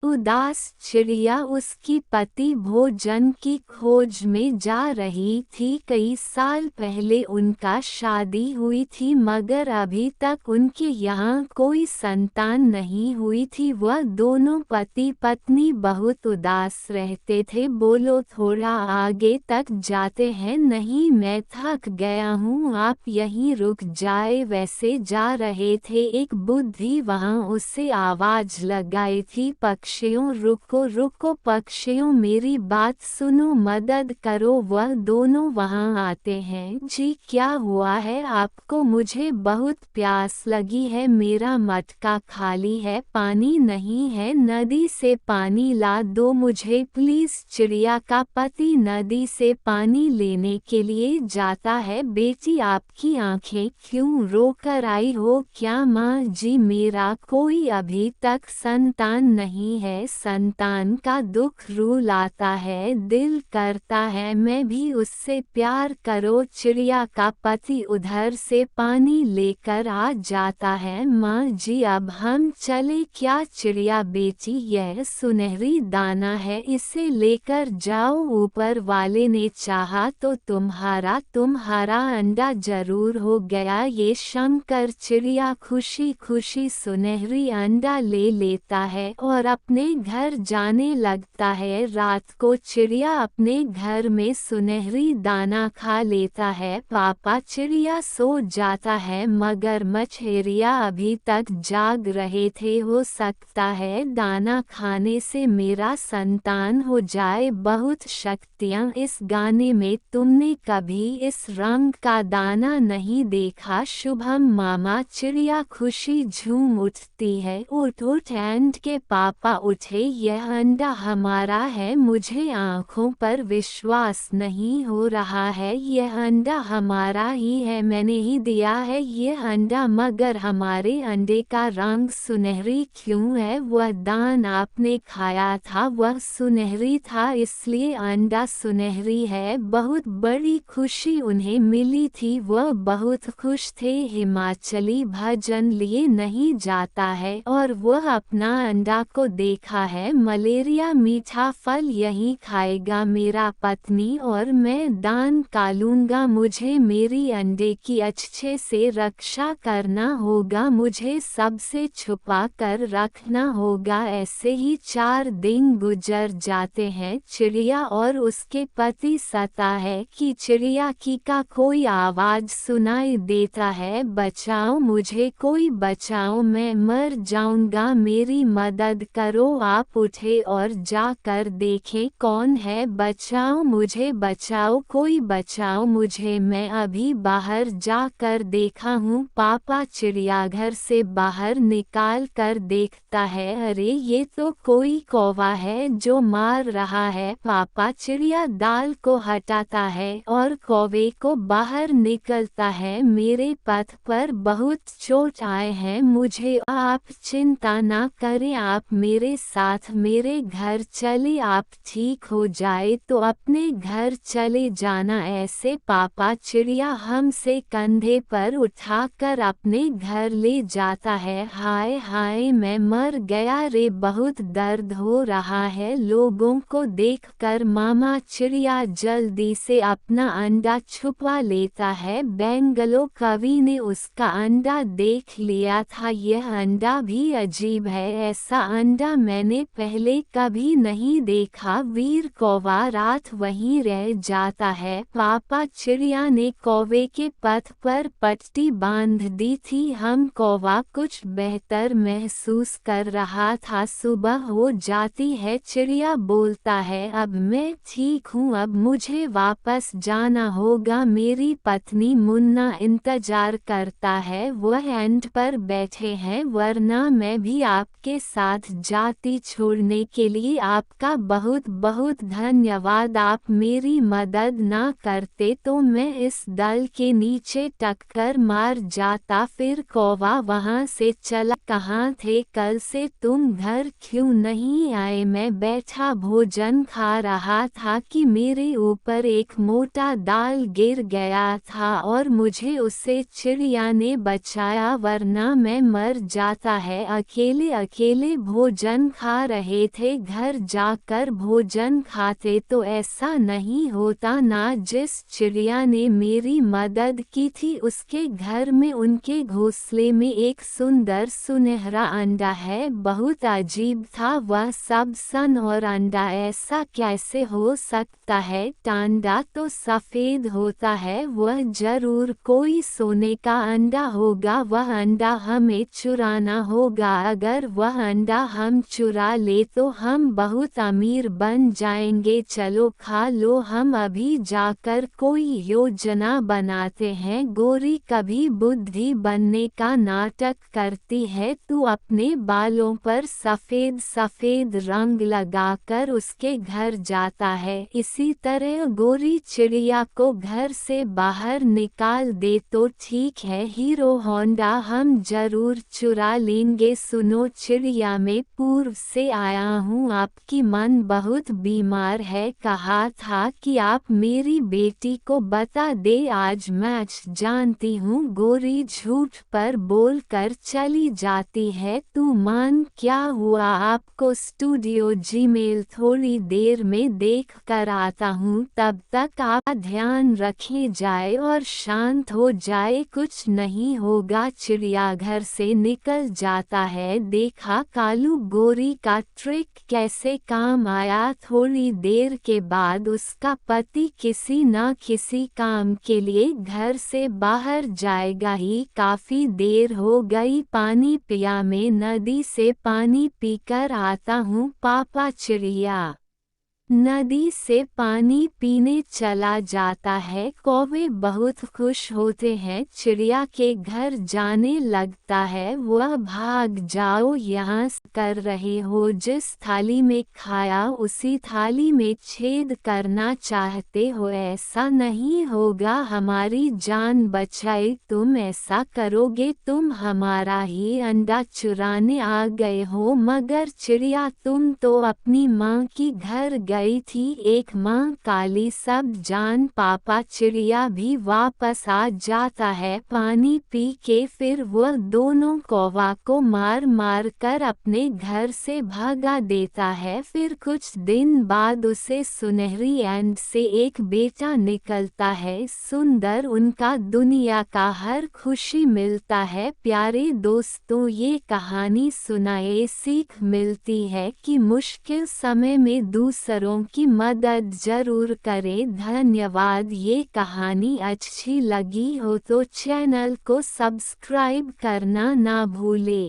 उदास चिड़िया उसकी पति भोजन की खोज में जा रही थी। कई साल पहले उनका शादी हुई थी मगर अभी तक उनके यहाँ कोई संतान नहीं हुई थी। वह दोनों पति पत्नी बहुत उदास रहते थे। बोलो थोड़ा आगे तक जाते हैं? नहीं मैं थक गया हूँ, आप यहीं रुक जाए। वैसे जा रहे थे एक बुद्धि वहाँ उसे आवाज लगाई थी, पक्षियों रुको रुको पक्षियों मेरी बात सुनो, मदद करो। वह दोनों वहाँ आते हैं। जी क्या हुआ है आपको? मुझे बहुत प्यास लगी है, मेरा मटका खाली है, पानी नहीं है, नदी से पानी ला दो मुझे प्लीज। चिड़िया का पति नदी से पानी लेने के लिए जाता है। बेटी आपकी आंखें क्यों रो कर आई हो? क्या माँ जी मेरा कोई अभी तक संतान नहीं है। संतान का दुख रुलाता है, दिल करता है मैं भी उससे प्यार करो। चिड़िया का पति उधर से पानी लेकर आ जाता है। माँ जी अब हम चले क्या? चिड़िया बेटी यह सुनहरी दाना है, इसे लेकर जाओ, ऊपर वाले ने चाहा तो तुम्हारा अंडा जरूर हो गया। ये शंकर चिड़िया खुशी खुशी सुनहरी अंडा ले लेता है और अपने घर जाने लगता है। रात को चिड़िया अपने घर में सुनहरी दाना खा लेता है। पापा चिड़िया सो जाता है मगर मछेरिया अभी तक जाग रहे थे। हो सकता है दाना खाने से मेरा संतान हो जाए। बहुत शक्तियाँ इस गाने में। तुमने कभी इस रंग का दाना नहीं देखा? शुभम मामा चिड़िया खुशी झूम उठती है। उठ उठ एंड के पापा उठे, यह अंडा हमारा है। मुझे आँखों पर विश्वास नहीं हो रहा है, यह अंडा हमारा ही है, मैंने ही दिया है ये अंडा। मगर हमारे अंडे का रंग सुनहरी क्यों है? वह दान आपने खाया था वह सुनहरी था इसलिए अंडा सुनहरी है। बहुत बड़ी खुशी उन्हें मिली थी, वह बहुत खुश थे। हिमाचली भजन लिए नहीं जाता है और वह अपना अंडा को देखा है। मलेरिया मीठा फल यही खाएगा मेरा पत्नी और मैं दान कालूंगा। मुझे मेरी अंडे की अच्छे से रक्षा करना होगा, मुझे सबसे छुपा कर रखना होगा। ऐसे ही 4 दिन गुजर जाते हैं। चिड़िया और उसके पति सता है कि चिड़िया की का कोई आवाज सुनाई देता है, बचाओ मुझे कोई बचाओ, मैं मर जाऊंगा, मेरी मदद करो। आप उठे और जाकर देखें कौन है, बचाओ मुझे बचाओ कोई बचाओ मुझे, मैं अभी बाहर जाकर देखा हूँ। पापा चिड़ियाघर से बाहर निकाल कर देखता है, अरे ये तो कोई कौवा है जो मार रहा है। पापा चिड़िया दाल को हटाता है और कौवे को बाहर निकलता है। मेरे पथ पर बहुत चोट आए हैं मुझे, आप चिंता ना करें, आप मेरे साथ मेरे घर चले, आप ठीक हो जाए तो अपने घर चले जाना। ऐसे पापा चिड़िया हमसे कंधे पर उठाकर अपने घर ले जाता है। हाय हाय मैं मर गया रे, बहुत दर्द हो रहा है। लोगों को देखकर मामा चिड़िया जल्दी से अपना अंडा छुपा लेता है। बेंगलो कवि ने उसका अंडा देख लिया था, यह अंडा भी अजीब है, ऐसा अंडा मैंने पहले कभी नहीं देखा। वीर कौवा रात वहीं रह जाता है। पापा चिड़िया ने कौवे के पथ पर पट्टी बांध दी थी। हम कौवा कुछ बेहतर महसूस कर रहा था। सुबह हो जाती है, चिड़िया बोलता है अब मैं ठीक हूँ, अब मुझे वापस जाना होगा। मेरी पत्नी मुन्ना इंतजार करता है, वह एंड पर बैठे हैं, वरना मैं भी आपके साथ जाती। छोड़ने के लिए आपका बहुत बहुत धन्यवाद, आप मेरी मदद ना करते तो मैं इस दल के नीचे टक्कर मार जाता। फिर कौवा वहाँ से चला। कहाँ थे कल से तुम, घर क्यों नहीं आए? मैं बैठा भोजन खा रहा था कि मेरे ऊपर एक मोटा दाल गिर गया था और मुझे उससे चिड़िया ने बचाया, वरना मैं मर जाता है। अकेले अकेले भोजन भोजन खा रहे थे, घर जाकर भोजन खाते तो ऐसा नहीं होता ना। जिस चिड़िया ने मेरी मदद की थी उसके घर में उनके घोंसले में एक सुंदर सुनहरा अंडा है। बहुत अजीब था वह सब सन और अंडा ऐसा कैसे हो सकता है? टांडा तो सफ़ेद होता है, वह जरूर कोई सोने का अंडा होगा। वह अंडा हमें चुराना होगा, अगर वह अंडा हम चुरा ले तो हम बहुत अमीर बन जाएंगे। चलो खा लो, हम अभी जाकर कोई योजना बनाते हैं। गोरी कभी बुद्धि बनने का नाटक करती है। तू अपने बालों पर सफ़ेद सफ़ेद रंग लगाकर उसके घर जाता है। इसी तरह गोरी चिड़िया को घर से बाहर निकाल दे तो ठीक है। हीरो होंडा हम जरूर चुरा लेंगे। सुनो चिड़िया, मैं पूर्व से आया हूँ, आपकी मन बहुत बीमार है। कहा था कि आप मेरी बेटी को बता दे आज मैच जानती हूँ। गोरी झूठ पर बोल कर चली जाती है। तू मान क्या हुआ? आपको स्टूडियो जीमेल थोड़ी देर में देख कर आता हूँ, तब तक आप ध्यान रखें जाए और शांत हो जाए, कुछ नहीं होगा। चिड़िया घर से निकल जाता है। देखा कालू गोरी का ट्रिक कैसे काम आया। थोड़ी देर के बाद उसका पति किसी न किसी काम के लिए घर से बाहर जाएगा ही। काफी देर हो गई, पानी पिया, मैं नदी से पानी पीकर आता हूँ। पापा चिड़िया नदी से पानी पीने चला जाता है। कौवे बहुत खुश होते हैं, चिड़िया के घर जाने लगता है। वह भाग जाओ यहाँ से कर रहे हो, जिस थाली में खाया उसी थाली में छेद करना चाहते हो, ऐसा नहीं होगा। हमारी जान बचाए, तुम ऐसा करोगे? तुम हमारा ही अंडा चुराने आ गए हो। मगर चिड़िया तुम तो अपनी माँ की घर गई थी, एक माँ काली सब जान। पापा चिड़िया भी वापस आ जाता है पानी पी के। फिर वह दोनों कौवा को मार मार कर अपने घर से भगा देता है। फिर कुछ दिन बाद उसे सुनहरी एंड से एक बेटा निकलता है, सुंदर। उनका दुनिया का हर खुशी मिलता है। प्यारे दोस्तों, ये कहानी सुनाए सीख मिलती है कि मुश्किल समय में दूसरों की मदद जरूर करें। धन्यवाद। ये कहानी अच्छी लगी हो तो चैनल को सब्सक्राइब करना ना भूले।